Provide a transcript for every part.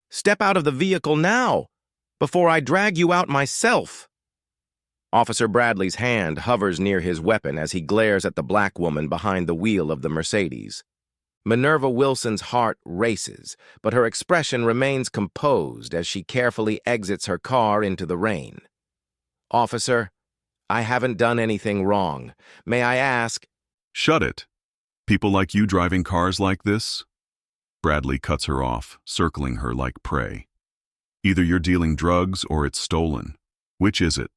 Step out of the vehicle now, before I drag you out myself." Officer Bradley's hand hovers near his weapon as he glares at the black woman behind the wheel of the Mercedes. Minerva Wilson's heart races, but her expression remains composed as she carefully exits her car into the rain. "Officer, I haven't done anything wrong. May I ask—" "Shut it. People like you driving cars like this?" Bradley cuts her off, circling her like prey. "Either you're dealing drugs or it's stolen. Which is it?"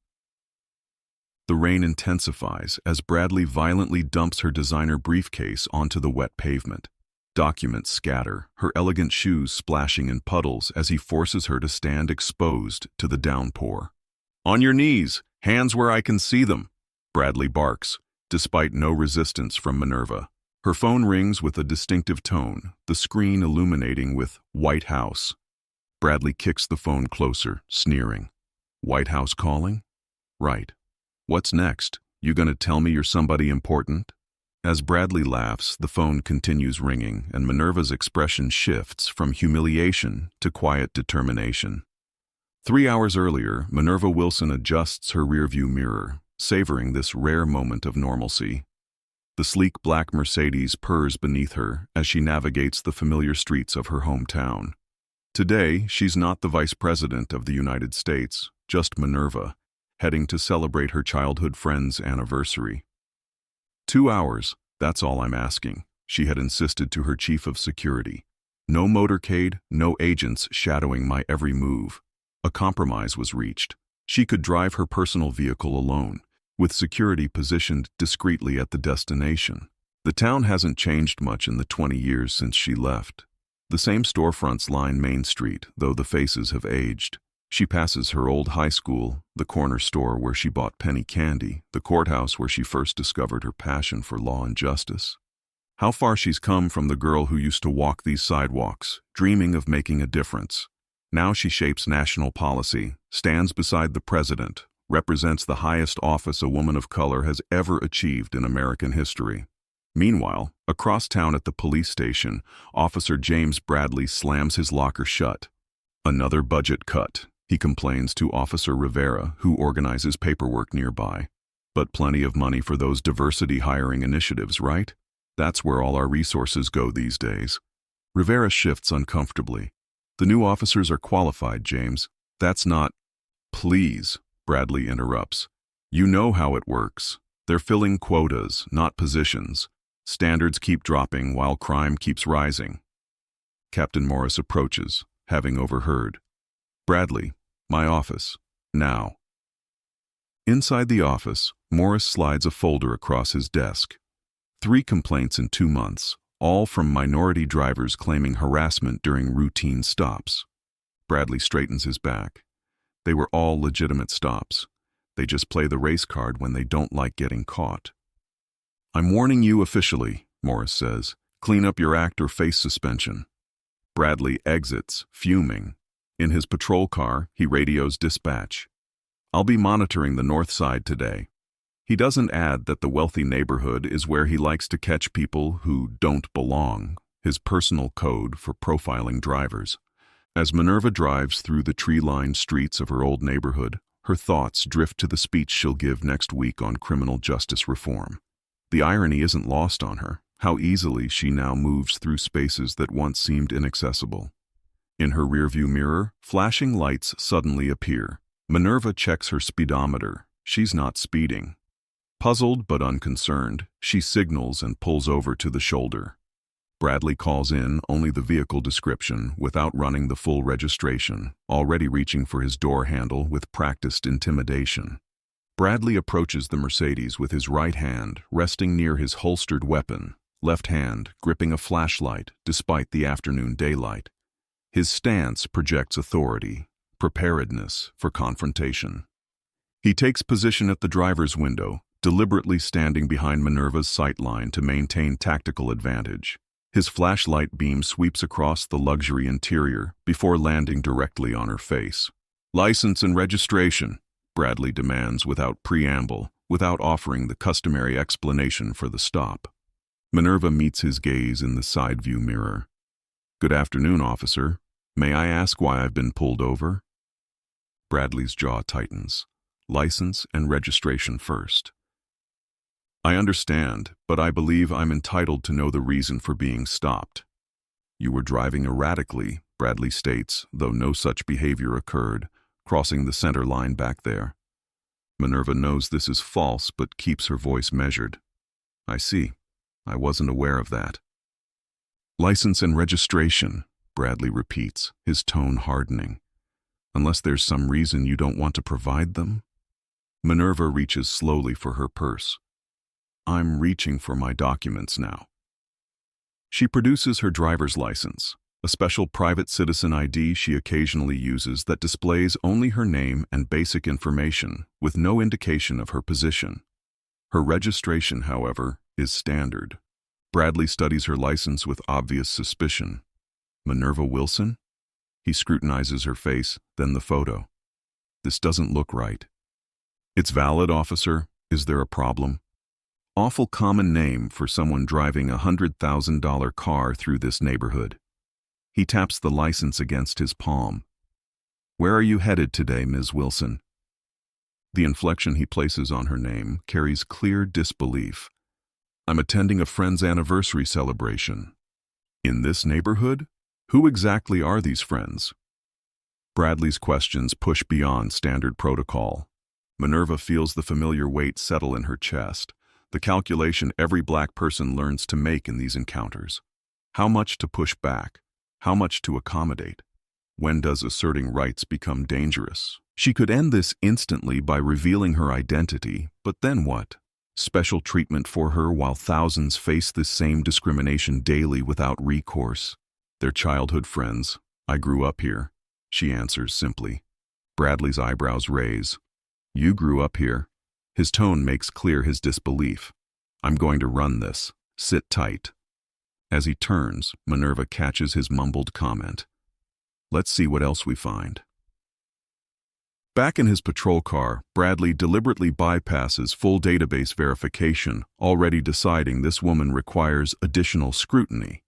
The rain intensifies as Bradley violently dumps her designer briefcase onto the wet pavement. Documents scatter, her elegant shoes splashing in puddles as he forces her to stand exposed to the downpour. "On your knees, hands where I can see them," Bradley barks, despite no resistance from Minerva. Her phone rings with a distinctive tone, the screen illuminating with "White House." Bradley kicks the phone closer, sneering. "White House calling? Right. What's next? You gonna tell me you're somebody important?" As Bradley laughs, the phone continues ringing, and Minerva's expression shifts from humiliation to quiet determination. 3 hours earlier, Minerva Wilson adjusts her rearview mirror, savoring this rare moment of normalcy. The sleek black Mercedes purrs beneath her as she navigates the familiar streets of her hometown. Today, she's not the Vice President of the United States, just Minerva, heading to celebrate her childhood friend's anniversary. 2 hours, that's all I'm asking, she had insisted to her chief of security. No motorcade, no agents shadowing my every move. A compromise was reached. She could drive her personal vehicle alone, with security positioned discreetly at the destination. The town hasn't changed much in the 20 years since she left. The same storefronts line Main Street, though the faces have aged. She passes her old high school, the corner store where she bought penny candy, the courthouse where she first discovered her passion for law and justice. How far she's come from the girl who used to walk these sidewalks, dreaming of making a difference. Now she shapes national policy, stands beside the president, represents the highest office a woman of color has ever achieved in American history. Meanwhile, across town at the police station, Officer James Bradley slams his locker shut. "Another budget cut," he complains to Officer Rivera, who organizes paperwork nearby. "But plenty of money for those diversity hiring initiatives, right? That's where all our resources go these days." Rivera shifts uncomfortably. "The new officers are qualified, James. That's not—" "Please," Bradley interrupts. "You know how it works. They're filling quotas, not positions. Standards keep dropping while crime keeps rising." Captain Morris approaches, having overheard. "Bradley, my office, now." Inside the office, Morris slides a folder across his desk. 3 complaints in 2 months, all from minority drivers claiming harassment during routine stops. Bradley straightens his back. They were all legitimate stops. They just play the race card when they don't like getting caught. "I'm warning you officially," Morris says. "Clean up your act or face suspension." Bradley exits, fuming. In his patrol car, he radios dispatch. "I'll be monitoring the north side today." He doesn't add that the wealthy neighborhood is where he likes to catch people who don't belong, his personal code for profiling drivers. As Minerva drives through the tree-lined streets of her old neighborhood, her thoughts drift to the speech she'll give next week on criminal justice reform. The irony isn't lost on her, how easily she now moves through spaces that once seemed inaccessible. In her rearview mirror, flashing lights suddenly appear. Minerva checks her speedometer. She's not speeding. Puzzled but unconcerned, she signals and pulls over to the shoulder. Bradley calls in only the vehicle description without running the full registration, already reaching for his door handle with practiced intimidation. Bradley approaches the Mercedes with his right hand resting near his holstered weapon, left hand gripping a flashlight despite the afternoon daylight. His stance projects authority, preparedness for confrontation. He takes position at the driver's window, deliberately standing behind Minerva's sight line to maintain tactical advantage. His flashlight beam sweeps across the luxury interior before landing directly on her face. "License and registration," Bradley demands without preamble, without offering the customary explanation for the stop. Minerva meets his gaze in the side view mirror. "Good afternoon, officer. May I ask why I've been pulled over? Bradley's jaw tightens. License and registration first. I understand, but I believe I'm entitled to know the reason for being stopped. You were driving erratically, Bradley states, though no such behavior occurred, crossing the center line back there. Minerva knows this is false, but keeps her voice measured. I see. I wasn't aware of that. License and registration, Bradley repeats, his tone hardening. Unless there's some reason you don't want to provide them? Minerva reaches slowly for her purse. I'm reaching for my documents now. She produces her driver's license, a special private citizen ID she occasionally uses that displays only her name and basic information, with no indication of her position. Her registration, however, is standard. Bradley studies her license with obvious suspicion. Minerva Wilson? He scrutinizes her face, then the photo. This doesn't look right. It's valid, officer. Is there a problem? Awful common name for someone driving a $100,000 car through this neighborhood. He taps the license against his palm. Where are you headed today, Ms. Wilson? The inflection he places on her name carries clear disbelief. I'm attending a friend's anniversary celebration. In this neighborhood? Who exactly are these friends? Bradley's questions push beyond standard protocol. Minerva feels the familiar weight settle in her chest, the calculation every black person learns to make in these encounters. How much to push back? How much to accommodate? When does asserting rights become dangerous? She could end this instantly by revealing her identity, but then what? Special treatment for her while thousands face this same discrimination daily without recourse. They're childhood friends. I grew up here, she answers simply. Bradley's eyebrows raise. You grew up here? His tone makes clear his disbelief. I'm going to run this. Sit tight. As he turns, Minerva catches his mumbled comment. Let's see what else we find. Back in his patrol car, Bradley deliberately bypasses full database verification, already deciding this woman requires additional scrutiny.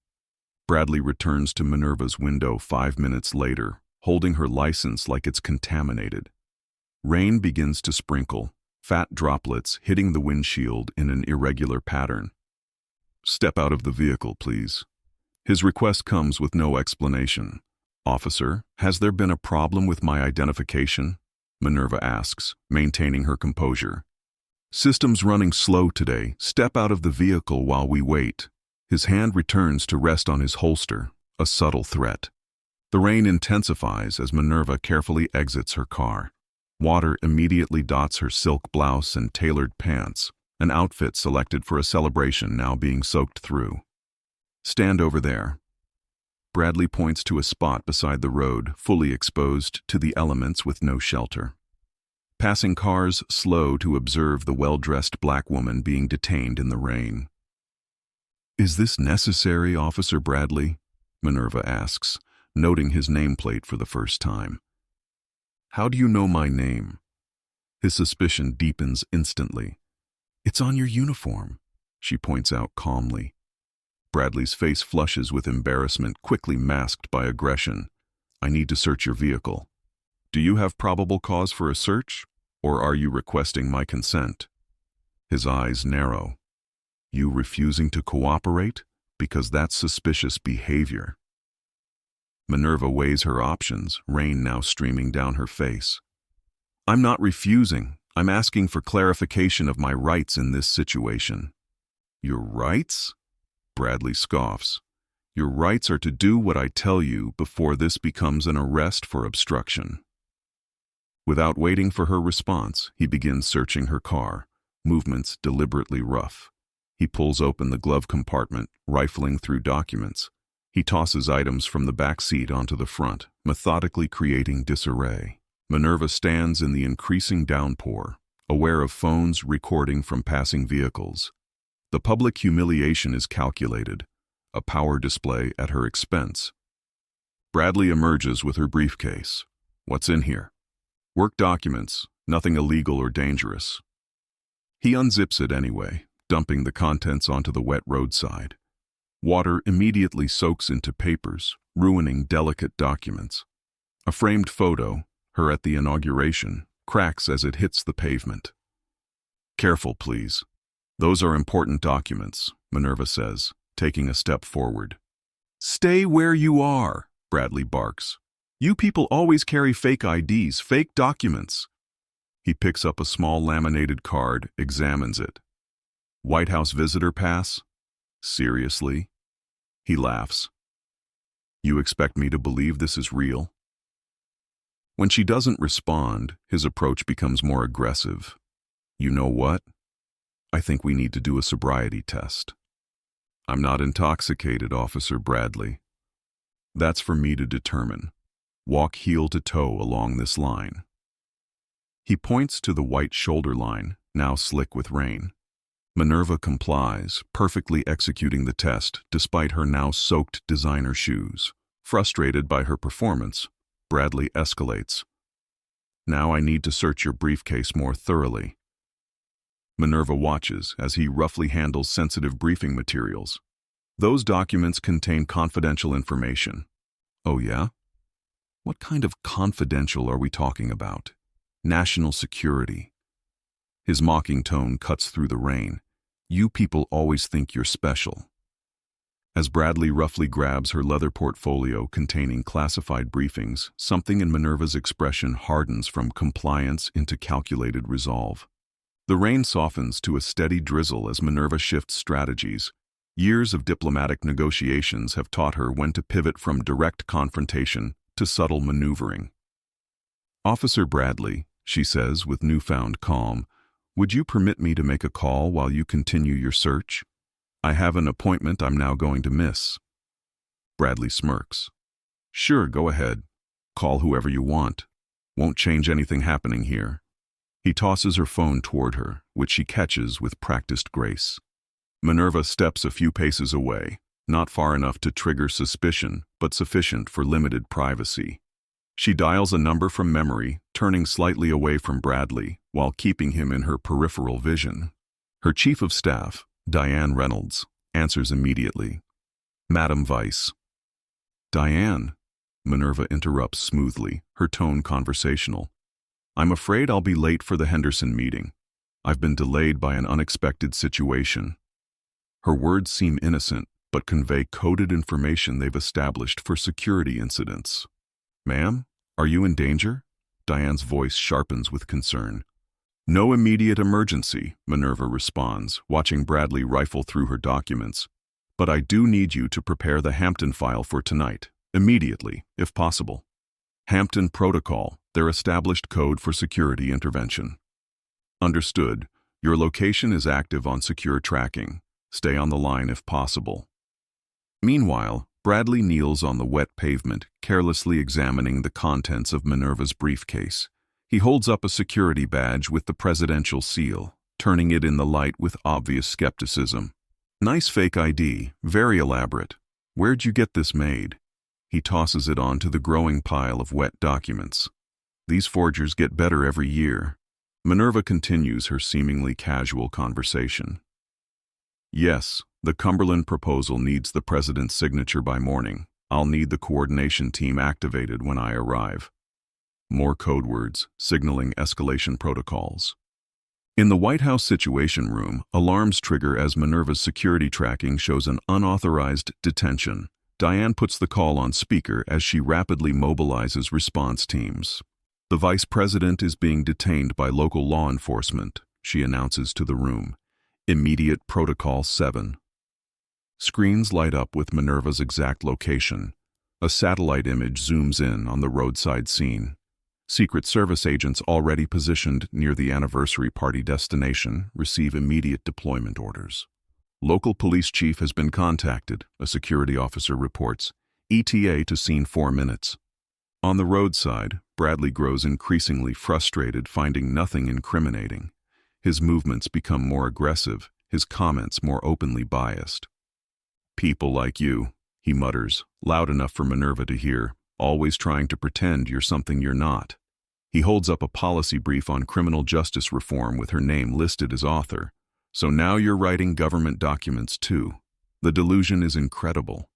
Bradley returns to Minerva's window 5 minutes later, holding her license like it's contaminated. Rain begins to sprinkle, fat droplets hitting the windshield in an irregular pattern. Step out of the vehicle, please. His request comes with no explanation. Officer, has there been a problem with my identification? Minerva asks, maintaining her composure. System's running slow today. Step out of the vehicle while we wait. His hand returns to rest on his holster, a subtle threat. The rain intensifies as Minerva carefully exits her car. Water immediately dots her silk blouse and tailored pants, an outfit selected for a celebration now being soaked through. Stand over there. Bradley points to a spot beside the road, fully exposed to the elements with no shelter. Passing cars slow to observe the well-dressed black woman being detained in the rain. Is this necessary, Officer Bradley? Minerva asks, noting his nameplate for the first time. How do you know my name? His suspicion deepens instantly. It's on your uniform, she points out calmly. Bradley's face flushes with embarrassment, quickly masked by aggression. I need to search your vehicle. Do you have probable cause for a search, or are you requesting my consent? His eyes narrow. You refusing to cooperate? Because that's suspicious behavior. Minerva weighs her options, rain now streaming down her face. I'm not refusing. I'm asking for clarification of my rights in this situation. Your rights? Bradley scoffs. Your rights are to do what I tell you before this becomes an arrest for obstruction. Without waiting for her response, he begins searching her car, movements deliberately rough. He pulls open the glove compartment, rifling through documents. He tosses items from the back seat onto the front, methodically creating disarray. Minerva stands in the increasing downpour, aware of phones recording from passing vehicles. The public humiliation is calculated, a power display at her expense. Bradley emerges with her briefcase. What's in here? Work documents, nothing illegal or dangerous. He unzips it anyway, dumping the contents onto the wet roadside. Water immediately soaks into papers, ruining delicate documents. A framed photo, her at the inauguration, cracks as it hits the pavement. "Careful, please. Those are important documents," Minerva says, taking a step forward. "Stay where you are," Bradley barks. "You people always carry fake IDs, fake documents." He picks up a small laminated card, examines it. "White House visitor pass? Seriously?" He laughs. "You expect me to believe this is real?" When she doesn't respond, his approach becomes more aggressive. "You know what? I think we need to do a sobriety test." "I'm not intoxicated, Officer Bradley. That's for me to determine. Walk heel to toe along this line." He points to the white shoulder line, now slick with rain. Minerva complies, perfectly executing the test despite her now soaked designer shoes. Frustrated by her performance, Bradley escalates. "Now I need to search your briefcase more thoroughly." Minerva watches as he roughly handles sensitive briefing materials. "Those documents contain confidential information." "Oh yeah? What kind of confidential are we talking about?" "National security." His mocking tone cuts through the rain. "You people always think you're special." As Bradley roughly grabs her leather portfolio containing classified briefings, something in Minerva's expression hardens from compliance into calculated resolve. The rain softens to a steady drizzle as Minerva shifts strategies. Years of diplomatic negotiations have taught her when to pivot from direct confrontation to subtle maneuvering. "Officer Bradley," she says with newfound calm, "would you permit me to make a call while you continue your search? I have an appointment I'm now going to miss." Bradley smirks. "Sure, go ahead. Call whoever you want. Won't change anything happening here." He tosses her phone toward her, which she catches with practiced grace. Minerva steps a few paces away, not far enough to trigger suspicion, but sufficient for limited privacy. She dials a number from memory, turning slightly away from Bradley, while keeping him in her peripheral vision. Her chief of staff, Diane Reynolds, answers immediately. "Madam Vice." "Diane," Minerva interrupts smoothly, her tone conversational. "I'm afraid I'll be late for the Henderson meeting. I've been delayed by an unexpected situation." Her words seem innocent, but convey coded information they've established for security incidents. "Ma'am, are you in danger?" Diane's voice sharpens with concern. "No immediate emergency," Minerva responds, watching Bradley rifle through her documents. "But I do need you to prepare the Hampton file for tonight, immediately, if possible. Hampton Protocol, their established code for security intervention." "Understood. Your location is active on secure tracking. Stay on the line if possible." Meanwhile, Bradley kneels on the wet pavement, carelessly examining the contents of Minerva's briefcase. He holds up a security badge with the presidential seal, turning it in the light with obvious skepticism. "Nice fake ID, very elaborate. Where'd you get this made?" He tosses it onto the growing pile of wet documents. "These forgers get better every year." Minerva continues her seemingly casual conversation. "Yes, the Cumberland proposal needs the president's signature by morning. I'll need the coordination team activated when I arrive." More code words, signaling escalation protocols. In the White House Situation Room, alarms trigger as Minerva's security tracking shows an unauthorized detention. Diane puts the call on speaker as she rapidly mobilizes response teams. "The vice president is being detained by local law enforcement," she announces to the room. "Immediate Protocol 7. Screens light up with Minerva's exact location. A satellite image zooms in on the roadside scene. Secret Service agents already positioned near the anniversary party destination receive immediate deployment orders. "Local police chief has been contacted," a security officer reports. "ETA to scene 4 minutes." On the roadside, Bradley grows increasingly frustrated, finding nothing incriminating. His movements become more aggressive, his comments more openly biased. "People like you," he mutters, loud enough for Minerva to hear, "always trying to pretend you're something you're not." He holds up a policy brief on criminal justice reform with her name listed as author. "So now you're writing government documents too. The delusion is incredible."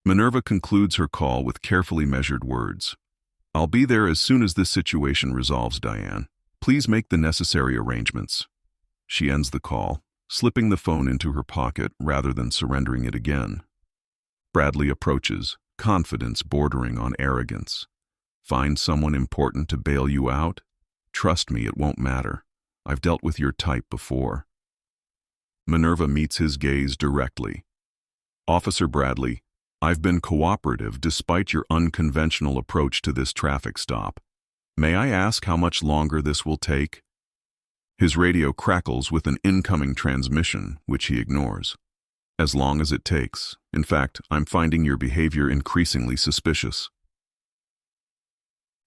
Minerva concludes her call with carefully measured words. "I'll be there as soon as this situation resolves, Diane. Please make the necessary arrangements." She ends the call, slipping the phone into her pocket rather than surrendering it again. Bradley approaches, confidence bordering on arrogance. "Find someone important to bail you out? Trust me, it won't matter. I've dealt with your type before." Minerva meets his gaze directly. "Officer Bradley, I've been cooperative despite your unconventional approach to this traffic stop. May I ask how much longer this will take?" His radio crackles with an incoming transmission, which he ignores. "As long as it takes. In fact, I'm finding your behavior increasingly suspicious."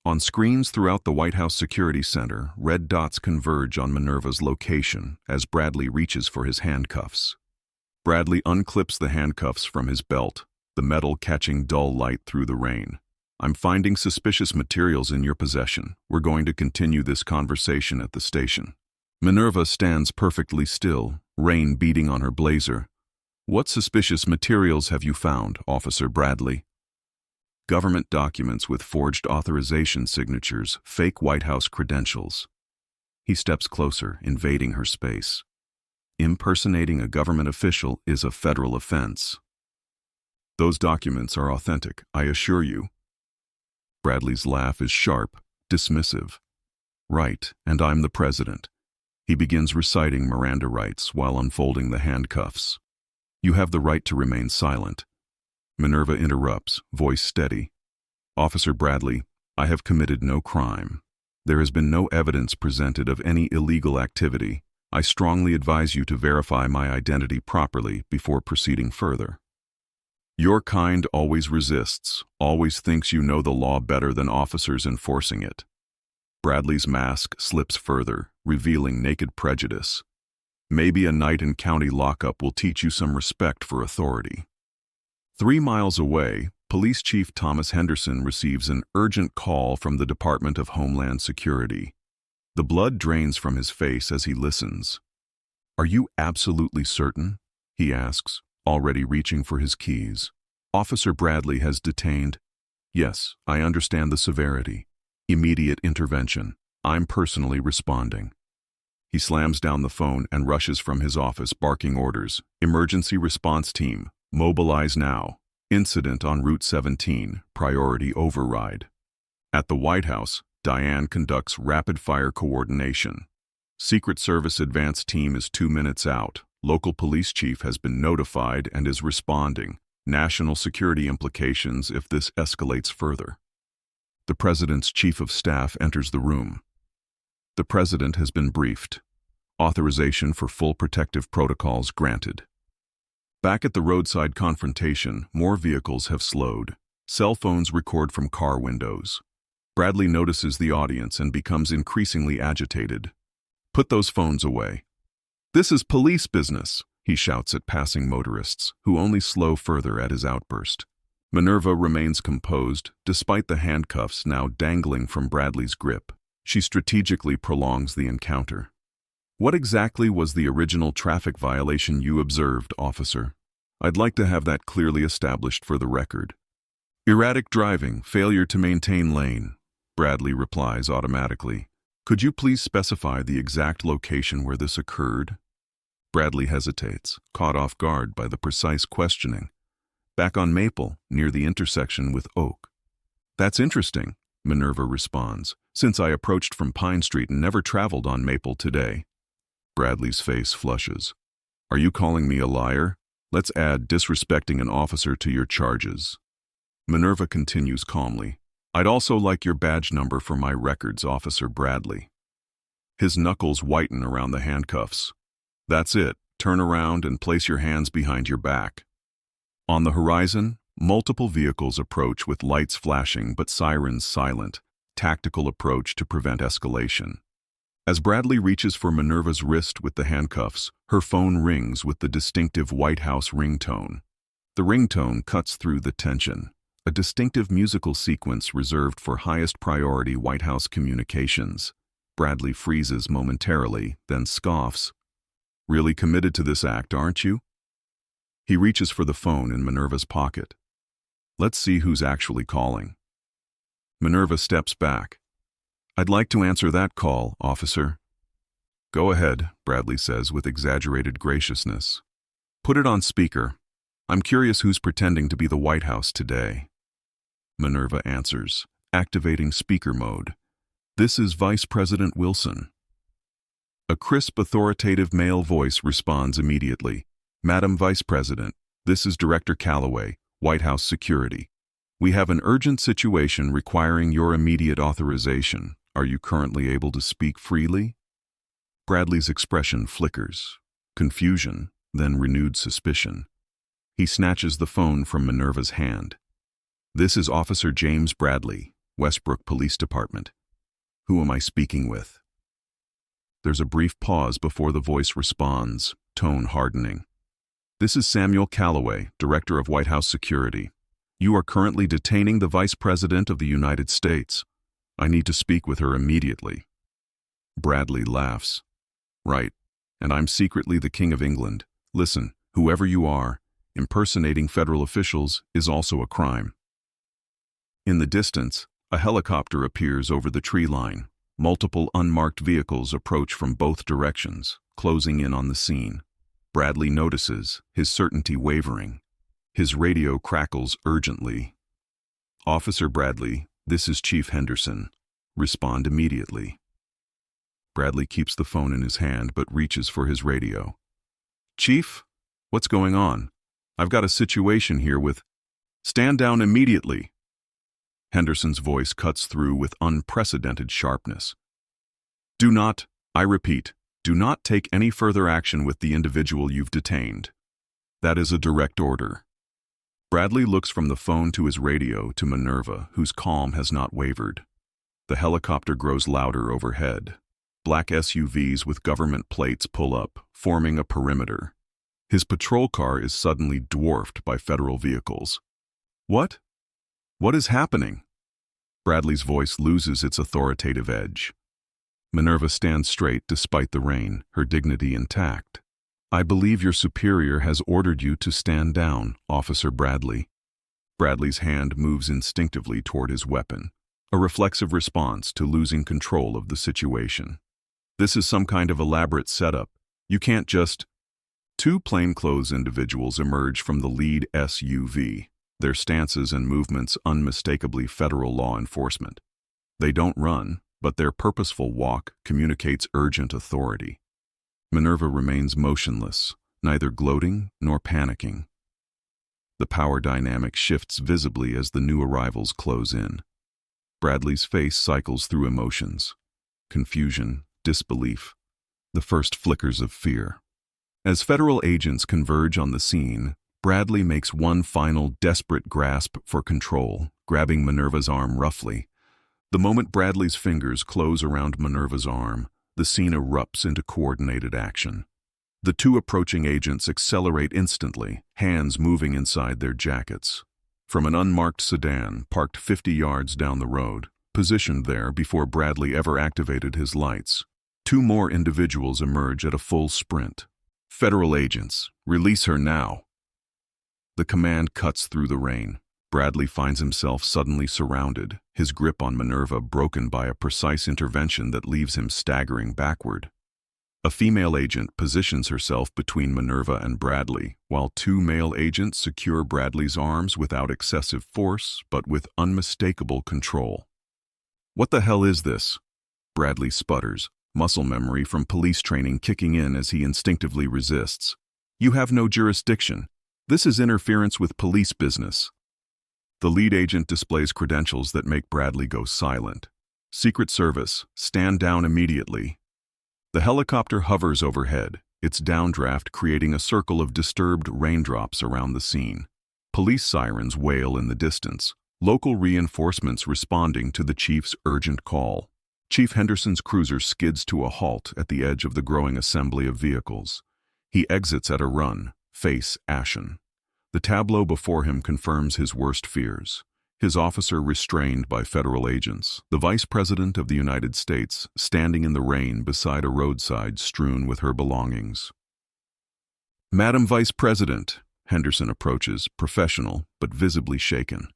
On screens throughout the White House Security Center, red dots converge on Minerva's location as Bradley reaches for his handcuffs. Bradley unclips the handcuffs from his belt, the metal catching dull light through the rain. "I'm finding suspicious materials in your possession. We're going to continue this conversation at the station." Minerva stands perfectly still, rain beating on her blazer. "What suspicious materials have you found, Officer Bradley?" "Government documents with forged authorization signatures, fake White House credentials." He steps closer, invading her space. "Impersonating a government official is a federal offense." "Those documents are authentic, I assure you." Bradley's laugh is sharp, dismissive. "Right, and I'm the president." He begins reciting Miranda rights while unfolding the handcuffs. "You have the right to remain silent." Minerva interrupts, voice steady. "Officer Bradley, I have committed no crime. There has been no evidence presented of any illegal activity. I strongly advise you to verify my identity properly before proceeding further." "Your kind always resists, always thinks you know the law better than officers enforcing it." Bradley's mask slips further, revealing naked prejudice. "Maybe a night in county lockup will teach you some respect for authority." 3 miles away, Police Chief Thomas Henderson receives an urgent call from the Department of Homeland Security. The blood drains from his face as he listens. "Are you absolutely certain?" he asks, already reaching for his keys. "Officer Bradley has detained." "Yes, I understand the severity. Immediate intervention. I'm personally responding." He slams down the phone and rushes from his office barking orders. "Emergency response team, mobilize now. Incident on Route 17, priority override." At the White House, Diane conducts rapid-fire coordination. Secret Service advance team is 2 minutes out. Local police chief has been notified and is responding. National security implications if this escalates further. The President's Chief of Staff enters the room. The President has been briefed. Authorization for full protective protocols granted. Back at the roadside confrontation, more vehicles have slowed. Cell phones record from car windows. Bradley notices the audience and becomes increasingly agitated. "Put those phones away." "This is police business," he shouts at passing motorists, who only slow further at his outburst. Minerva remains composed, despite the handcuffs now dangling from Bradley's grip. She strategically prolongs the encounter. "What exactly was the original traffic violation you observed, officer? I'd like to have that clearly established for the record." "Erratic driving, failure to maintain lane," Bradley replies automatically. "Could you please specify the exact location where this occurred?" Bradley hesitates, caught off guard by the precise questioning. "Back on Maple, near the intersection with Oak." "That's interesting," Minerva responds, "since I approached from Pine Street and never traveled on Maple today." Bradley's face flushes. "Are you calling me a liar? Let's add disrespecting an officer to your charges." Minerva continues calmly. "I'd also like your badge number for my records, Officer Bradley." His knuckles whiten around the handcuffs. "That's it. Turn around and place your hands behind your back." On the horizon, multiple vehicles approach with lights flashing but sirens silent, tactical approach to prevent escalation. As Bradley reaches for Minerva's wrist with the handcuffs, her phone rings with the distinctive White House ringtone. The ringtone cuts through the tension, a distinctive musical sequence reserved for highest priority White House communications. Bradley freezes momentarily, then scoffs. "Really committed to this act, aren't you?" He reaches for the phone in Minerva's pocket. Let's see who's actually calling. Minerva steps back. I'd like to answer that call, officer. Go ahead, Bradley says with exaggerated graciousness. Put it on speaker. I'm curious who's pretending to be the White House today. Minerva answers, activating speaker mode. This is Vice President Wilson. A crisp, authoritative male voice responds immediately. Madam Vice President, this is Director Calloway, White House Security. We have an urgent situation requiring your immediate authorization. Are you currently able to speak freely? Bradley's expression flickers. Confusion, then renewed suspicion. He snatches the phone from Minerva's hand. This is Officer James Bradley, Westbrook Police Department. Who am I speaking with? There's a brief pause before the voice responds, tone hardening. This is Samuel Calloway, Director of White House Security. You are currently detaining the Vice President of the United States. I need to speak with her immediately. Bradley laughs. Right, and I'm secretly the King of England. Listen, whoever you are, impersonating federal officials is also a crime. In the distance, a helicopter appears over the tree line. Multiple unmarked vehicles approach from both directions, closing in on the scene. Bradley notices, his certainty wavering. His radio crackles urgently. Officer Bradley, this is Chief Henderson. Respond immediately. Bradley keeps the phone in his hand but reaches for his radio. Chief, what's going on? I've got a situation here with... Stand down immediately. Henderson's voice cuts through with unprecedented sharpness. Do not, I repeat, do not take any further action with the individual you've detained. That is a direct order. Bradley looks from the phone to his radio to Minerva, whose calm has not wavered. The helicopter grows louder overhead. Black SUVs with government plates pull up, forming a perimeter. His patrol car is suddenly dwarfed by federal vehicles. What? What is happening? Bradley's voice loses its authoritative edge. Minerva stands straight despite the rain, her dignity intact. I believe your superior has ordered you to stand down, Officer Bradley. Bradley's hand moves instinctively toward his weapon, a reflexive response to losing control of the situation. This is some kind of elaborate setup. You can't just... Two plainclothes individuals emerge from the lead SUV, their stances and movements unmistakably federal law enforcement. They don't run, but their purposeful walk communicates urgent authority. Minerva remains motionless, neither gloating nor panicking. The power dynamic shifts visibly as the new arrivals close in. Bradley's face cycles through emotions: confusion, disbelief, the first flickers of fear. As federal agents converge on the scene, Bradley makes one final desperate grasp for control, grabbing Minerva's arm roughly. The moment Bradley's fingers close around Minerva's arm, the scene erupts into coordinated action. The two approaching agents accelerate instantly, hands moving inside their jackets. From an unmarked sedan parked 50 yards down the road, positioned there before Bradley ever activated his lights, two more individuals emerge at a full sprint. Federal agents, release her now. The command cuts through the rain. Bradley finds himself suddenly surrounded, his grip on Minerva broken by a precise intervention that leaves him staggering backward. A female agent positions herself between Minerva and Bradley, while two male agents secure Bradley's arms without excessive force, but with unmistakable control. What the hell is this? Bradley sputters, muscle memory from police training kicking in as he instinctively resists. You have no jurisdiction. This is interference with police business. The lead agent displays credentials that make Bradley go silent. Secret Service, stand down immediately. The helicopter hovers overhead, its downdraft creating a circle of disturbed raindrops around the scene. Police sirens wail in the distance, local reinforcements responding to the chief's urgent call. Chief Henderson's cruiser skids to a halt at the edge of the growing assembly of vehicles. He exits at a run, face ashen. The tableau before him confirms his worst fears. His officer restrained by federal agents, the Vice President of the United States standing in the rain beside a roadside strewn with her belongings. Madam Vice President, Henderson approaches, professional but visibly shaken.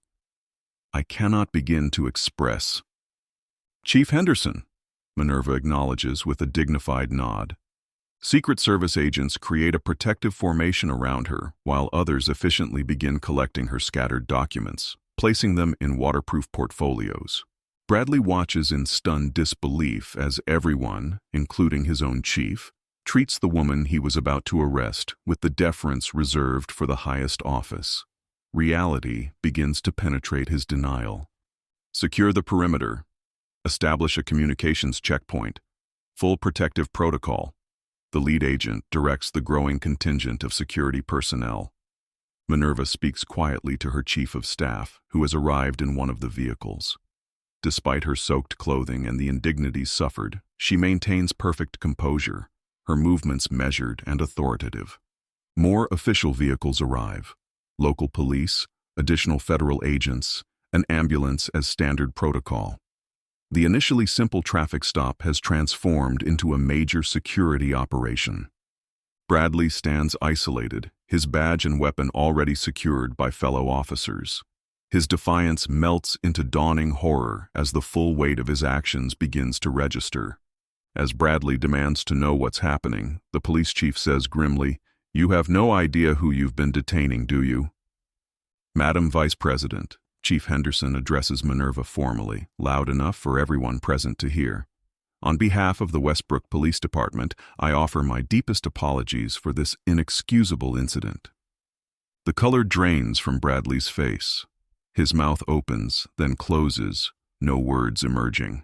I cannot begin to express. Chief Henderson, Minerva acknowledges with a dignified nod. Secret Service agents create a protective formation around her, while others efficiently begin collecting her scattered documents, placing them in waterproof portfolios. Bradley watches in stunned disbelief as everyone, including his own chief, treats the woman he was about to arrest with the deference reserved for the highest office. Reality begins to penetrate his denial. Secure the perimeter. Establish a communications checkpoint. Full protective protocol. The lead agent directs the growing contingent of security personnel. Minerva speaks quietly to her chief of staff, who has arrived in one of the vehicles. Despite her soaked clothing and the indignities suffered, she maintains perfect composure, her movements measured and authoritative. More official vehicles arrive. Local police, additional federal agents, an ambulance as standard protocol. The initially simple traffic stop has transformed into a major security operation. Bradley stands isolated, his badge and weapon already secured by fellow officers. His defiance melts into dawning horror as the full weight of his actions begins to register. As Bradley demands to know what's happening, the police chief says grimly, "You have no idea who you've been detaining, do you?" Madam Vice President, Chief Henderson addresses Minerva formally, loud enough for everyone present to hear. On behalf of the Westbrook Police Department, I offer my deepest apologies for this inexcusable incident. The color drains from Bradley's face. His mouth opens, then closes, no words emerging.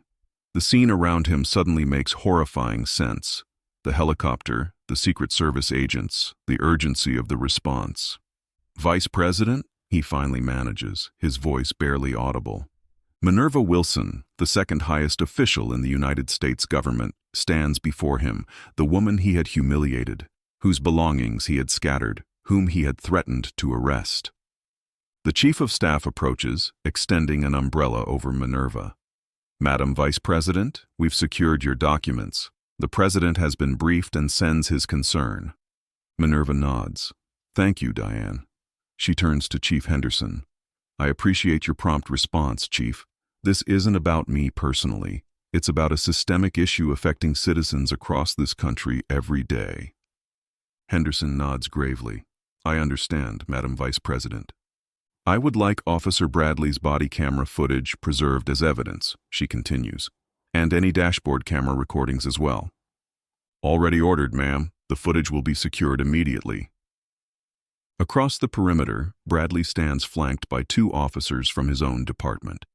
The scene around him suddenly makes horrifying sense. The helicopter, the Secret Service agents, the urgency of the response. "Vice President?" he finally manages, his voice barely audible. Minerva Wilson, the second highest official in the United States government, stands before him, the woman he had humiliated, whose belongings he had scattered, whom he had threatened to arrest. The Chief of Staff approaches, extending an umbrella over Minerva. "Madam Vice President, we've secured your documents. The President has been briefed and sends his concern." Minerva nods. "Thank you, Diane." She turns to Chief Henderson. "I appreciate your prompt response, Chief. This isn't about me personally. It's about a systemic issue affecting citizens across this country every day." Henderson nods gravely. "I understand, Madam Vice President." "I would like Officer Bradley's body camera footage preserved as evidence," she continues, "and any dashboard camera recordings as well." "Already ordered, ma'am. The footage will be secured immediately." Across the perimeter, Bradley stands flanked by two officers from his own department.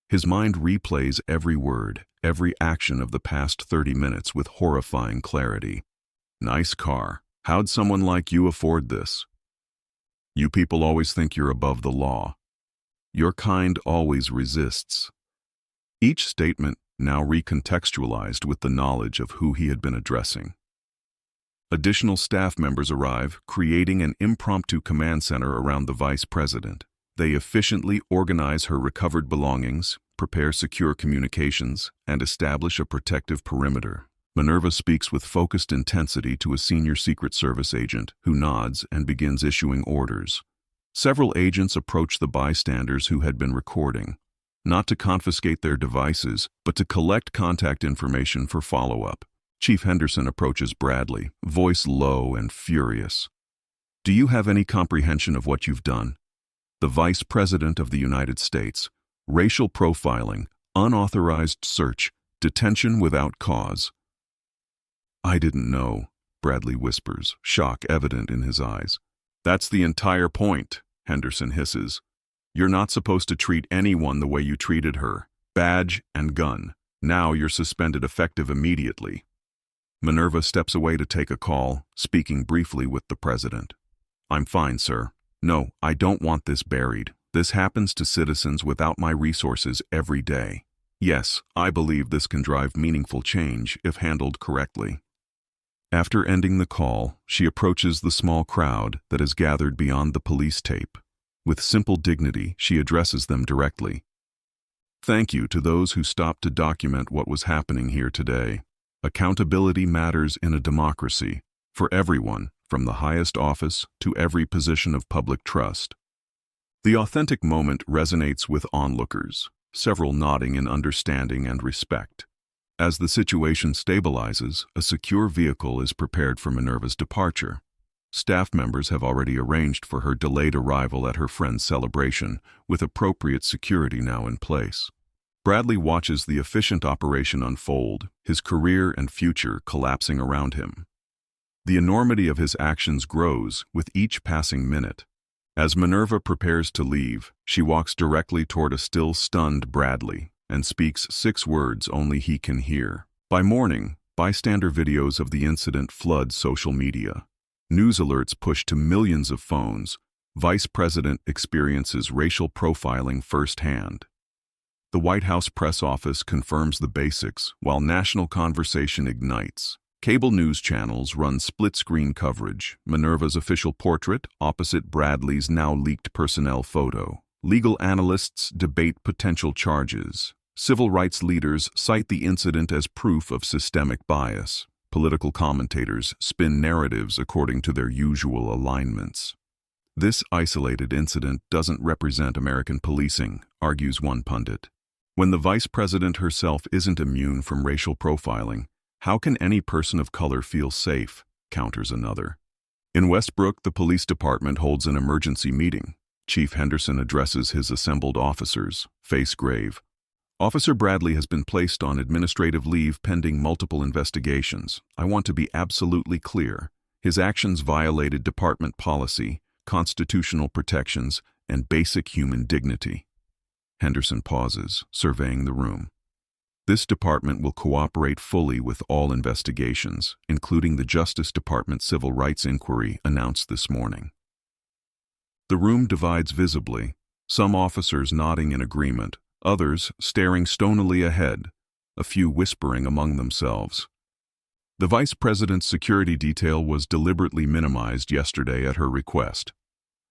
His mind replays every word, every action of the past 30 minutes with horrifying clarity. "Nice car. How'd someone like you afford this? You people always think you're above the law. Your kind always resists." Each statement now recontextualized with the knowledge of who he had been addressing. Additional staff members arrive, creating an impromptu command center around the Vice President. They efficiently organize her recovered belongings, prepare secure communications, and establish a protective perimeter. Minerva speaks with focused intensity to a senior Secret Service agent, who nods and begins issuing orders. Several agents approach the bystanders who had been recording, not to confiscate their devices, but to collect contact information for follow-up. Chief Henderson approaches Bradley, voice low and furious. "Do you have any comprehension of what you've done? The Vice President of the United States, racial profiling, unauthorized search, detention without cause." "I didn't know," Bradley whispers, shock evident in his eyes. "That's the entire point," Henderson hisses. "You're not supposed to treat anyone the way you treated her. Badge and gun. Now you're suspended effective immediately." Minerva steps away to take a call, speaking briefly with the President. "I'm fine, sir. No, I don't want this buried. This happens to citizens without my resources every day. Yes, I believe this can drive meaningful change if handled correctly." After ending the call, she approaches the small crowd that has gathered beyond the police tape. With simple dignity, she addresses them directly. "Thank you to those who stopped to document what was happening here today. Accountability matters in a democracy, for everyone, from the highest office to every position of public trust. The authentic moment resonates with onlookers, several nodding in understanding and respect. As the situation stabilizes, a secure vehicle is prepared for Minerva's departure. Staff members have already arranged for her delayed arrival at her friend's celebration, with appropriate security now in place. Bradley watches the efficient operation unfold, his career and future collapsing around him. The enormity of his actions grows with each passing minute. As Minerva prepares to leave, she walks directly toward a still stunned Bradley and speaks 6 words only he can hear. By morning, bystander videos of the incident flood social media. News alerts push to millions of phones. Vice President experiences racial profiling firsthand. The White House press office confirms the basics, while national conversation ignites. Cable news channels run split-screen coverage, Minerva's official portrait opposite Bradley's now-leaked personnel photo. Legal analysts debate potential charges. Civil rights leaders cite the incident as proof of systemic bias. Political commentators spin narratives according to their usual alignments. This isolated incident doesn't represent American policing, argues one pundit. When the vice president herself isn't immune from racial profiling, how can any person of color feel safe, counters another. In Westbrook, the police department holds an emergency meeting. Chief Henderson addresses his assembled officers, face grave. Officer Bradley has been placed on administrative leave pending multiple investigations. I want to be absolutely clear. His actions violated department policy, constitutional protections, and basic human dignity. Henderson pauses, surveying the room. This department will cooperate fully with all investigations, including the Justice Department Civil Rights Inquiry announced this morning. The room divides visibly, some officers nodding in agreement, others staring stonily ahead, a few whispering among themselves. The vice president's security detail was deliberately minimized yesterday at her request.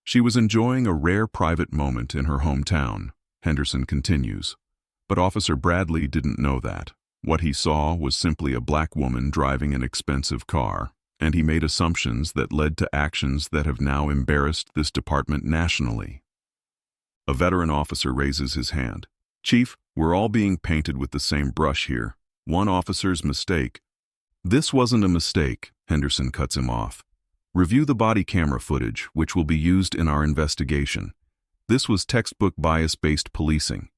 She was enjoying a rare private moment in her hometown, Henderson continues. But Officer Bradley didn't know that. What he saw was simply a black woman driving an expensive car, and he made assumptions that led to actions that have now embarrassed this department nationally. A veteran officer raises his hand. Chief, we're all being painted with the same brush here. One officer's mistake. This wasn't a mistake, Henderson cuts him off. Review the body camera footage, which will be used in our investigation. This was textbook bias-based policing.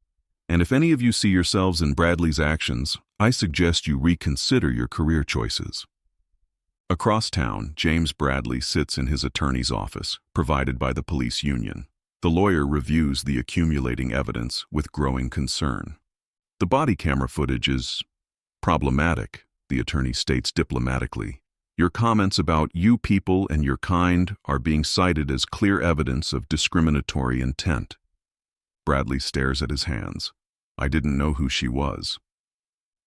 And if any of you see yourselves in Bradley's actions, I suggest you reconsider your career choices. Across town, James Bradley sits in his attorney's office, provided by the police union. The lawyer reviews the accumulating evidence with growing concern. The body camera footage is problematic, the attorney states diplomatically. Your comments about you people and your kind are being cited as clear evidence of discriminatory intent. Bradley stares at his hands. I didn't know who she was.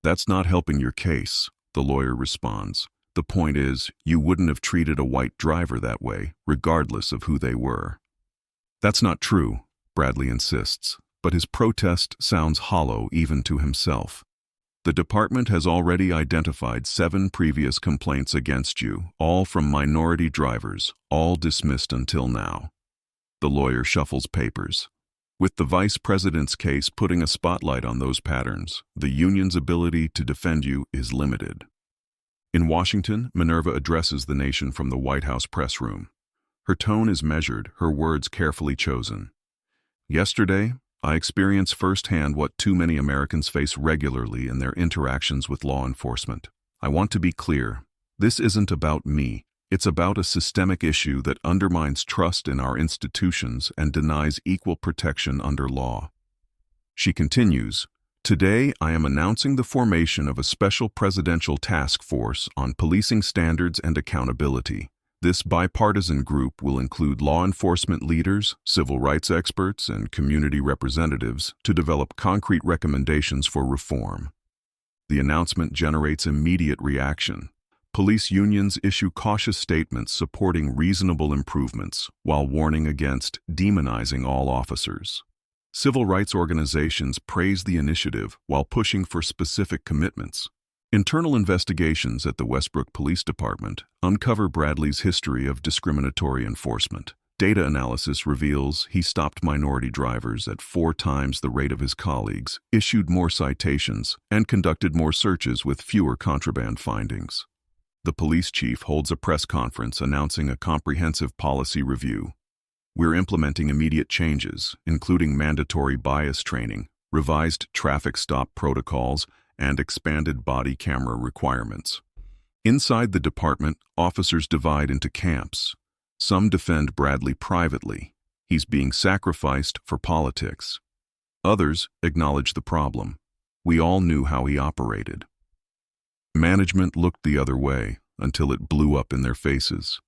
That's not helping your case, the lawyer responds. The point is, you wouldn't have treated a white driver that way, regardless of who they were. That's not true, Bradley insists, but his protest sounds hollow even to himself. The department has already identified 7 previous complaints against you, all from minority drivers, all dismissed until now. The lawyer shuffles papers. With the vice president's case putting a spotlight on those patterns, the union's ability to defend you is limited. In Washington, Minerva addresses the nation from the White House press room. Her tone is measured, her words carefully chosen. Yesterday, I experienced firsthand what too many Americans face regularly in their interactions with law enforcement. I want to be clear, this isn't about me. It's about a systemic issue that undermines trust in our institutions and denies equal protection under law. She continues, today I am announcing the formation of a special presidential task force on policing standards and accountability. This bipartisan group will include law enforcement leaders, civil rights experts, and community representatives to develop concrete recommendations for reform. The announcement generates immediate reaction. Police unions issue cautious statements supporting reasonable improvements while warning against demonizing all officers. Civil rights organizations praise the initiative while pushing for specific commitments. Internal investigations at the Westbrook Police Department uncover Bradley's history of discriminatory enforcement. Data analysis reveals he stopped minority drivers at 4 times the rate of his colleagues, issued more citations, and conducted more searches with fewer contraband findings. The police chief holds a press conference announcing a comprehensive policy review. We're implementing immediate changes, including mandatory bias training, revised traffic stop protocols, and expanded body camera requirements. Inside the department, officers divide into camps. Some defend Bradley privately. He's being sacrificed for politics. Others acknowledge the problem. We all knew how he operated. Management looked the other way until it blew up in their faces.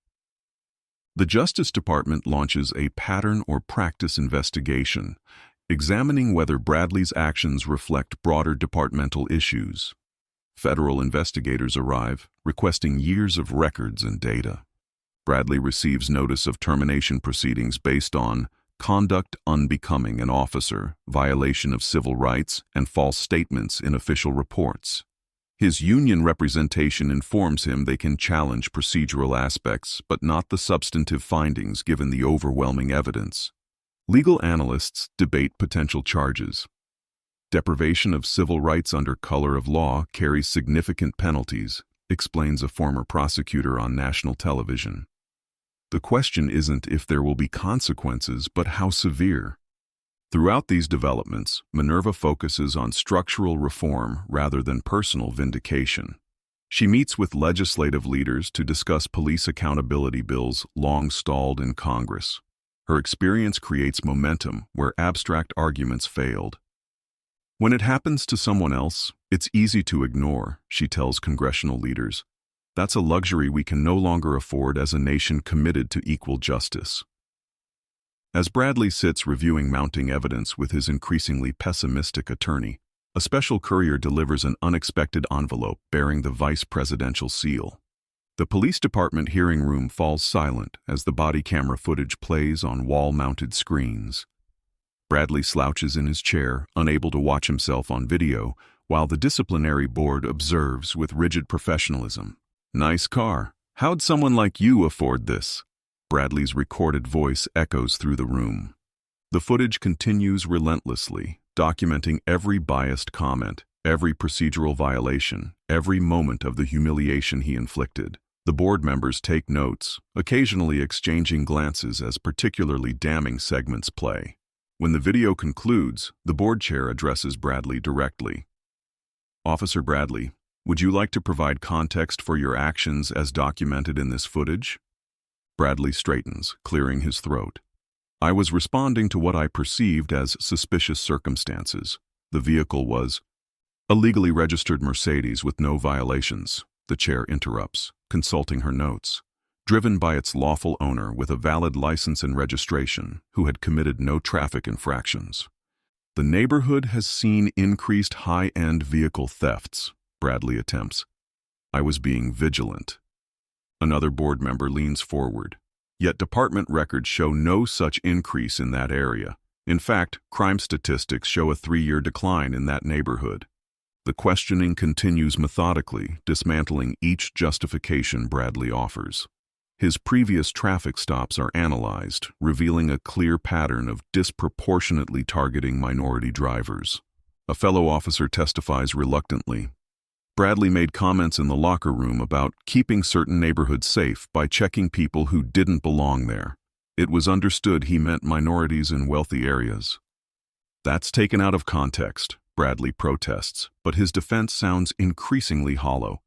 The Justice Department launches a pattern or practice investigation, examining whether Bradley's actions reflect broader departmental issues. Federal investigators arrive, requesting years of records and data. Bradley receives notice of termination proceedings based on conduct unbecoming an officer, violation of civil rights, and false statements in official reports. His union representation informs him they can challenge procedural aspects, but not the substantive findings given the overwhelming evidence. Legal analysts debate potential charges. Deprivation of civil rights under color of law carries significant penalties, explains a former prosecutor on national television. The question isn't if there will be consequences, but how severe. Throughout these developments, Minerva focuses on structural reform rather than personal vindication. She meets with legislative leaders to discuss police accountability bills long stalled in Congress. Her experience creates momentum where abstract arguments failed. When it happens to someone else, it's easy to ignore, she tells congressional leaders. That's a luxury we can no longer afford as a nation committed to equal justice. As Bradley sits reviewing mounting evidence with his increasingly pessimistic attorney, a special courier delivers an unexpected envelope bearing the vice presidential seal. The police department hearing room falls silent as the body camera footage plays on wall-mounted screens. Bradley slouches in his chair, unable to watch himself on video, while the disciplinary board observes with rigid professionalism. "Nice car. How'd someone like you afford this?" Bradley's recorded voice echoes through the room. The footage continues relentlessly, documenting every biased comment, every procedural violation, every moment of the humiliation he inflicted. The board members take notes, occasionally exchanging glances as particularly damning segments play. When the video concludes, the board chair addresses Bradley directly. "Officer Bradley, would you like to provide context for your actions as documented in this footage?" Bradley straightens, clearing his throat. "I was responding to what I perceived as suspicious circumstances. The vehicle was a legally registered Mercedes with no violations," the chair interrupts, consulting her notes. "Driven by its lawful owner with a valid license and registration, who had committed no traffic infractions. The neighborhood has seen increased high-end vehicle thefts," Bradley attempts. "I was being vigilant." Another board member leans forward. Yet department records show no such increase in that area. In fact, crime statistics show a 3-year decline in that neighborhood. The questioning continues methodically, dismantling each justification Bradley offers. His previous traffic stops are analyzed, revealing a clear pattern of disproportionately targeting minority drivers. A fellow officer testifies reluctantly. Bradley made comments in the locker room about keeping certain neighborhoods safe by checking people who didn't belong there. It was understood he meant minorities in wealthy areas. "That's taken out of context," Bradley protests, but his defense sounds increasingly hollow.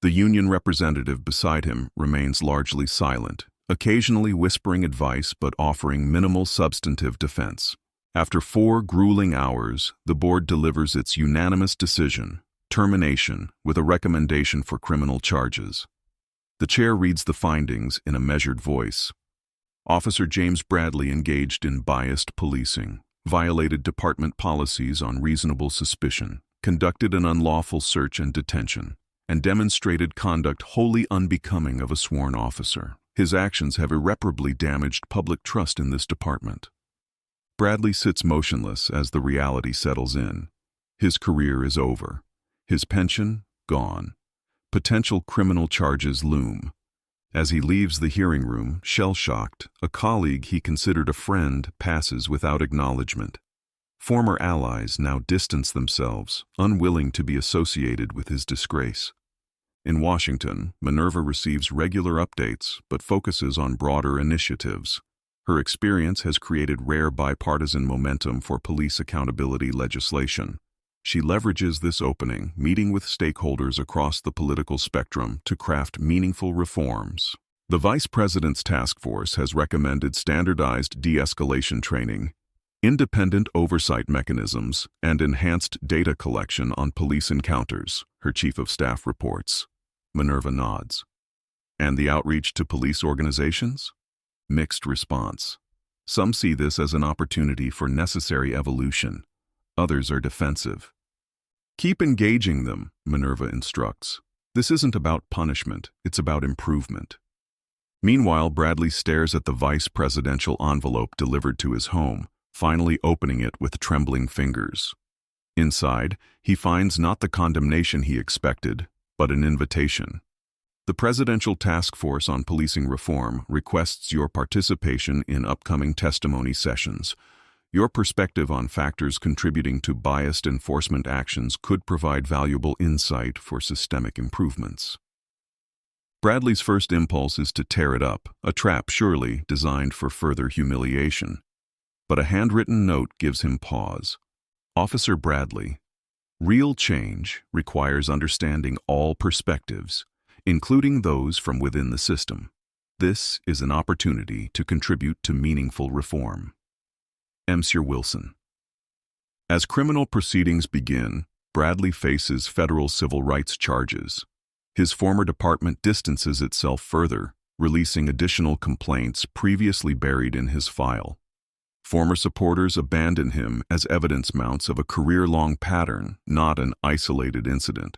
The union representative beside him remains largely silent, occasionally whispering advice but offering minimal substantive defense. After 4 grueling hours, the board delivers its unanimous decision: termination, with a recommendation for criminal charges. The chair reads the findings in a measured voice. Officer James Bradley engaged in biased policing, violated department policies on reasonable suspicion, conducted an unlawful search and detention, and demonstrated conduct wholly unbecoming of a sworn officer. His actions have irreparably damaged public trust in this department. Bradley sits motionless as the reality settles in. His career is over. His pension, gone. Potential criminal charges loom. As he leaves the hearing room, shell-shocked, a colleague he considered a friend passes without acknowledgement. Former allies now distance themselves, unwilling to be associated with his disgrace. In Washington, Minerva receives regular updates but focuses on broader initiatives. Her experience has created rare bipartisan momentum for police accountability legislation. She leverages this opening, meeting with stakeholders across the political spectrum to craft meaningful reforms. The Vice President's task force has recommended standardized de-escalation training, independent oversight mechanisms, and enhanced data collection on police encounters, her Chief of Staff reports. Minerva nods. And the outreach to police organizations? Mixed response. Some see this as an opportunity for necessary evolution. Others are defensive. Keep engaging them, Minerva instructs. This isn't about punishment, it's about improvement. Meanwhile, Bradley stares at the vice presidential envelope delivered to his home, finally opening it with trembling fingers. Inside, he finds not the condemnation he expected, but an invitation. The Presidential Task Force on Policing Reform requests your participation in upcoming testimony sessions. Your perspective on factors contributing to biased enforcement actions could provide valuable insight for systemic improvements. Bradley's first impulse is to tear it up, a trap surely designed for further humiliation. But a handwritten note gives him pause. Officer Bradley, real change requires understanding all perspectives, including those from within the system. This is an opportunity to contribute to meaningful reform. Monsieur Wilson. As criminal proceedings begin, Bradley faces federal civil rights charges. His former department distances itself further, releasing additional complaints previously buried in his file. Former supporters abandon him as evidence mounts of a career-long pattern, not an isolated incident.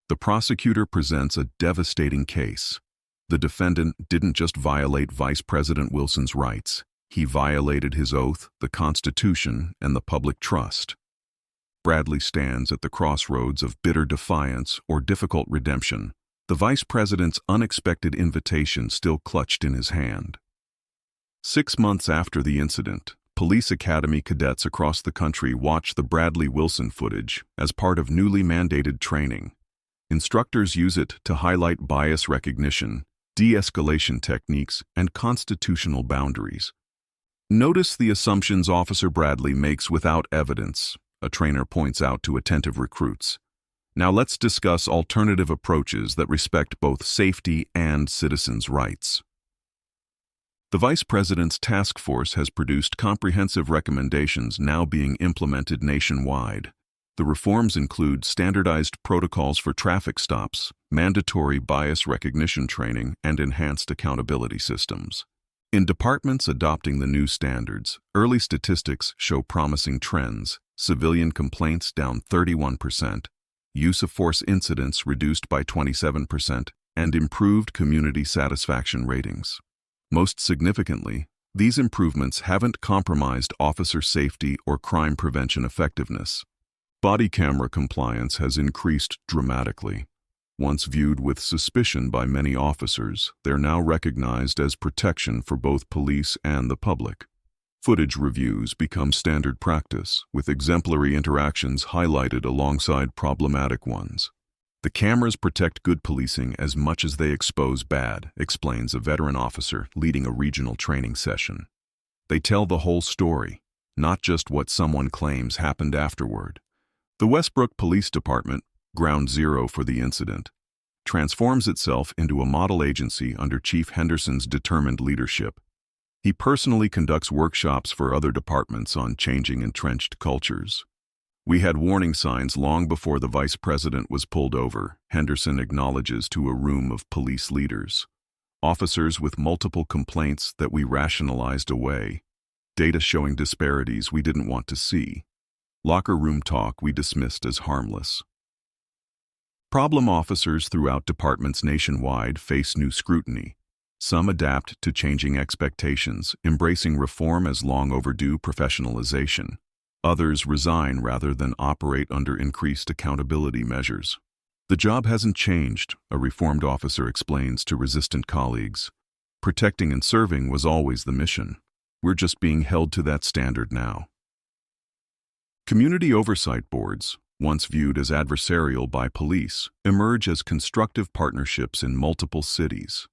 The prosecutor presents a devastating case. The defendant didn't just violate Vice President Wilson's rights. He violated his oath, the Constitution, and the public trust. Bradley stands at the crossroads of bitter defiance or difficult redemption, the vice president's unexpected invitation still clutched in his hand. 6 months after the incident, police academy cadets across the country watch the Bradley Wilson footage as part of newly mandated training. Instructors use it to highlight bias recognition, de-escalation techniques, and constitutional boundaries. Notice the assumptions Officer Bradley makes without evidence, a trainer points out to attentive recruits. Now let's discuss alternative approaches that respect both safety and citizens' rights. The Vice President's task force has produced comprehensive recommendations now being implemented nationwide. The reforms include standardized protocols for traffic stops, mandatory bias recognition training, and enhanced accountability systems. In departments adopting the new standards, early statistics show promising trends: civilian complaints down 31%, use of force incidents reduced by 27%, and improved community satisfaction ratings. Most significantly, these improvements haven't compromised officer safety or crime prevention effectiveness. Body camera compliance has increased dramatically. Once viewed with suspicion by many officers, they're now recognized as protection for both police and the public. Footage reviews become standard practice, with exemplary interactions highlighted alongside problematic ones. The cameras protect good policing as much as they expose bad, explains a veteran officer leading a regional training session. They tell the whole story, not just what someone claims happened afterward. The Westbrook Police Department, ground zero for the incident, transforms itself into a model agency under Chief Henderson's determined leadership. He personally conducts workshops for other departments on changing entrenched cultures. We had warning signs long before the vice president was pulled over, Henderson acknowledges to a room of police leaders. Officers with multiple complaints that we rationalized away. Data showing disparities we didn't want to see. Locker room talk we dismissed as harmless. Problem officers throughout departments nationwide face new scrutiny. Some adapt to changing expectations, embracing reform as long overdue professionalization. Others resign rather than operate under increased accountability measures. The job hasn't changed, a reformed officer explains to resistant colleagues. Protecting and serving was always the mission. We're just being held to that standard now. Community oversight boards, once viewed as adversarial by police, emerge as constructive partnerships in multiple cities.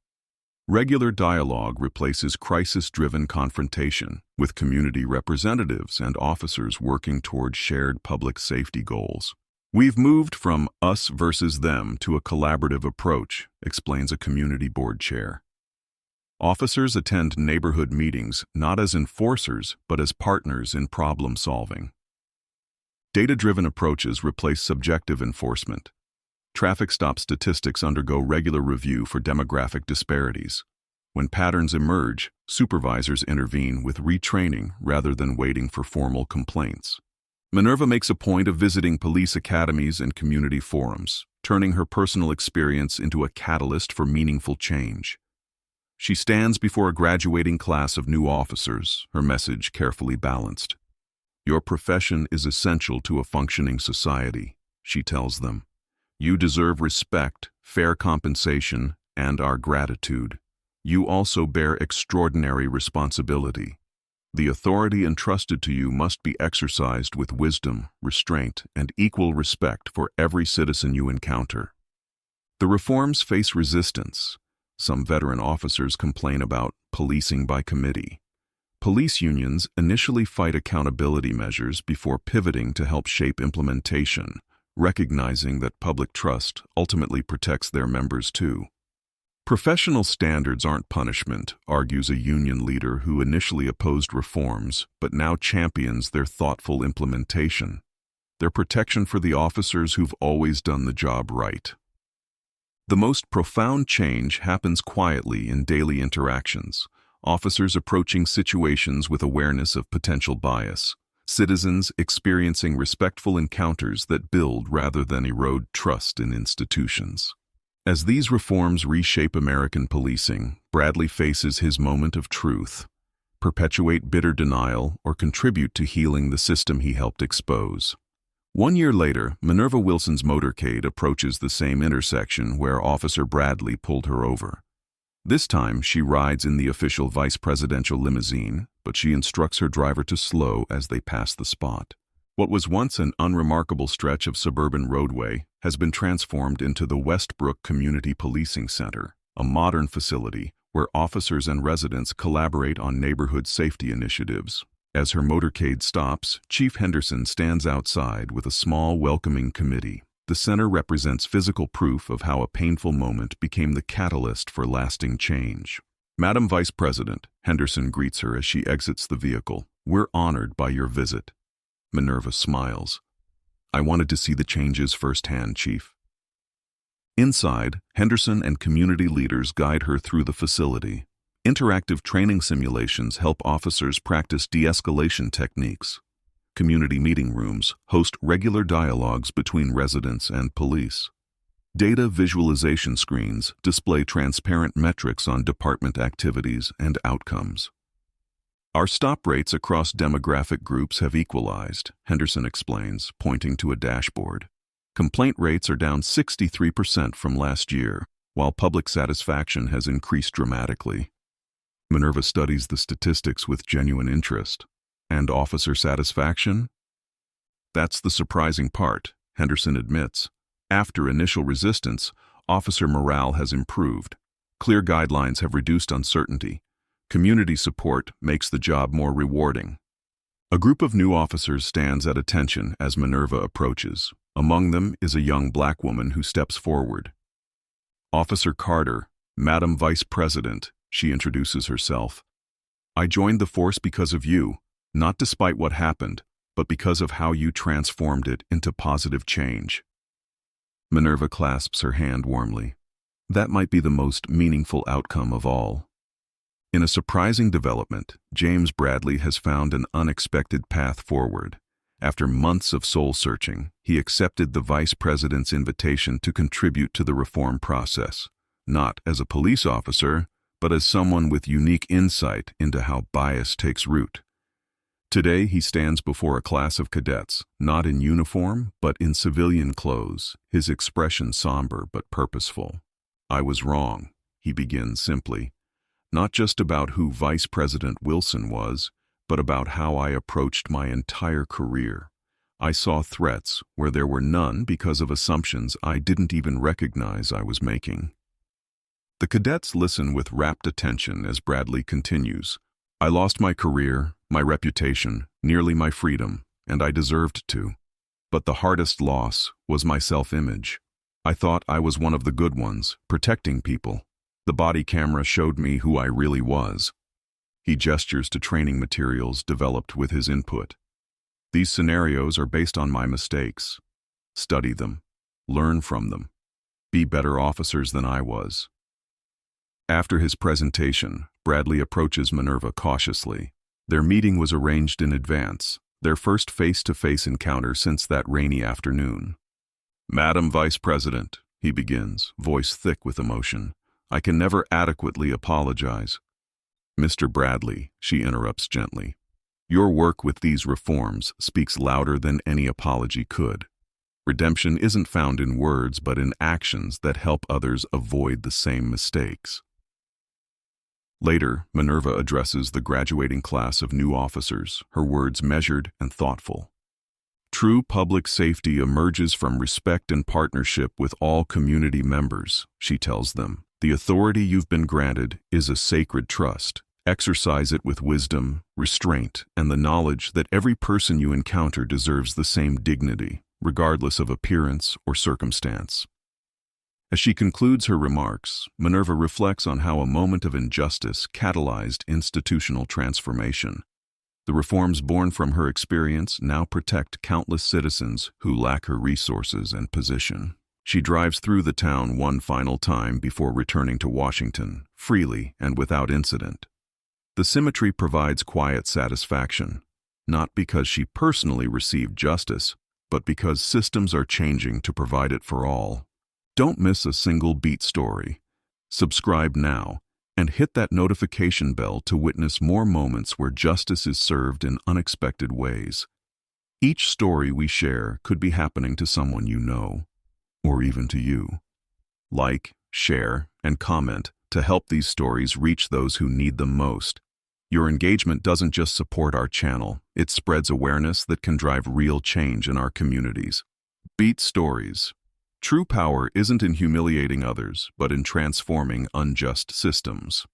Regular dialogue replaces crisis-driven confrontation, with community representatives and officers working toward shared public safety goals. We've moved from us versus them to a collaborative approach, explains a community board chair. Officers attend neighborhood meetings not as enforcers, but as partners in problem solving. Data-driven approaches replace subjective enforcement. Traffic stop statistics undergo regular review for demographic disparities. When patterns emerge, supervisors intervene with retraining rather than waiting for formal complaints. Minerva makes a point of visiting police academies and community forums, turning her personal experience into a catalyst for meaningful change. She stands before a graduating class of new officers, her message carefully balanced. Your profession is essential to a functioning society, she tells them. You deserve respect, fair compensation, and our gratitude. You also bear extraordinary responsibility. The authority entrusted to you must be exercised with wisdom, restraint, and equal respect for every citizen you encounter. The reforms face resistance. Some veteran officers complain about policing by committee. Police unions initially fight accountability measures before pivoting to help shape implementation, recognizing that public trust ultimately protects their members too. Professional standards aren't punishment, argues a union leader who initially opposed reforms but now champions their thoughtful implementation. They're protection for the officers who've always done the job right. The most profound change happens quietly in daily interactions, officers approaching situations with awareness of potential bias, citizens experiencing respectful encounters that build rather than erode trust in institutions. As these reforms reshape American policing, Bradley faces his moment of truth: perpetuate bitter denial or contribute to healing the system he helped expose. 1 year later, Minerva Wilson's motorcade approaches the same intersection where Officer Bradley pulled her over. This time, she rides in the official vice presidential limousine, but she instructs her driver to slow as they pass the spot. What was once an unremarkable stretch of suburban roadway has been transformed into the Westbrook Community Policing Center, a modern facility where officers and residents collaborate on neighborhood safety initiatives. As her motorcade stops, Chief Henderson stands outside with a small, welcoming committee. The center represents physical proof of how a painful moment became the catalyst for lasting change. Madam Vice President, Henderson greets her as she exits the vehicle. We're honored by your visit. Minerva smiles. I wanted to see the changes firsthand, Chief. Inside, Henderson and community leaders guide her through the facility. Interactive training simulations help officers practice de-escalation techniques. Community meeting rooms host regular dialogues between residents and police. Data visualization screens display transparent metrics on department activities and outcomes. Our stop rates across demographic groups have equalized, Henderson explains, pointing to a dashboard. Complaint rates are down 63% from last year, while public satisfaction has increased dramatically. Minerva studies the statistics with genuine interest. And officer satisfaction? That's the surprising part, Henderson admits. After initial resistance, officer morale has improved. Clear guidelines have reduced uncertainty. Community support makes the job more rewarding. A group of new officers stands at attention as Minerva approaches. Among them is a young black woman who steps forward. Officer Carter, Madam Vice President, she introduces herself. I joined the force because of you, not despite what happened, but because of how you transformed it into positive change. Minerva clasps her hand warmly. That might be the most meaningful outcome of all. In a surprising development, James Bradley has found an unexpected path forward. After months of soul-searching, he accepted the vice president's invitation to contribute to the reform process, not as a police officer, but as someone with unique insight into how bias takes root. Today, he stands before a class of cadets, not in uniform, but in civilian clothes, his expression somber but purposeful. "I was wrong," he begins simply, "not just about who Vice President Wilson was, but about how I approached my entire career. I saw threats where there were none because of assumptions I didn't even recognize I was making." The cadets listen with rapt attention as Bradley continues. "I lost my career, my reputation, nearly my freedom, and I deserved to. But the hardest loss was my self-image. I thought I was one of the good ones, protecting people. The body camera showed me who I really was." He gestures to training materials developed with his input. "These scenarios are based on my mistakes. Study them. Learn from them. Be better officers than I was." After his presentation, Bradley approaches Minerva cautiously. Their meeting was arranged in advance, their first face-to-face encounter since that rainy afternoon. "Madam Vice President," he begins, voice thick with emotion, "I can never adequately apologize." "Mr. Bradley," she interrupts gently, "your work with these reforms speaks louder than any apology could. Redemption isn't found in words but in actions that help others avoid the same mistakes." Later, Minerva addresses the graduating class of new officers, her words measured and thoughtful. "True public safety emerges from respect and partnership with all community members," she tells them. "The authority you've been granted is a sacred trust. Exercise it with wisdom, restraint, and the knowledge that every person you encounter deserves the same dignity, regardless of appearance or circumstance." As she concludes her remarks, Minerva reflects on how a moment of injustice catalyzed institutional transformation. The reforms born from her experience now protect countless citizens who lack her resources and position. She drives through the town one final time before returning to Washington, freely and without incident. The symmetry provides quiet satisfaction, not because she personally received justice, but because systems are changing to provide it for all. Don't miss a single Beat story. Subscribe now and hit that notification bell to witness more moments where justice is served in unexpected ways. Each story we share could be happening to someone you know, or even to you. Like, share, and comment to help these stories reach those who need them most. Your engagement doesn't just support our channel, it spreads awareness that can drive real change in our communities. Beat Stories. True power isn't in humiliating others, but in transforming unjust systems.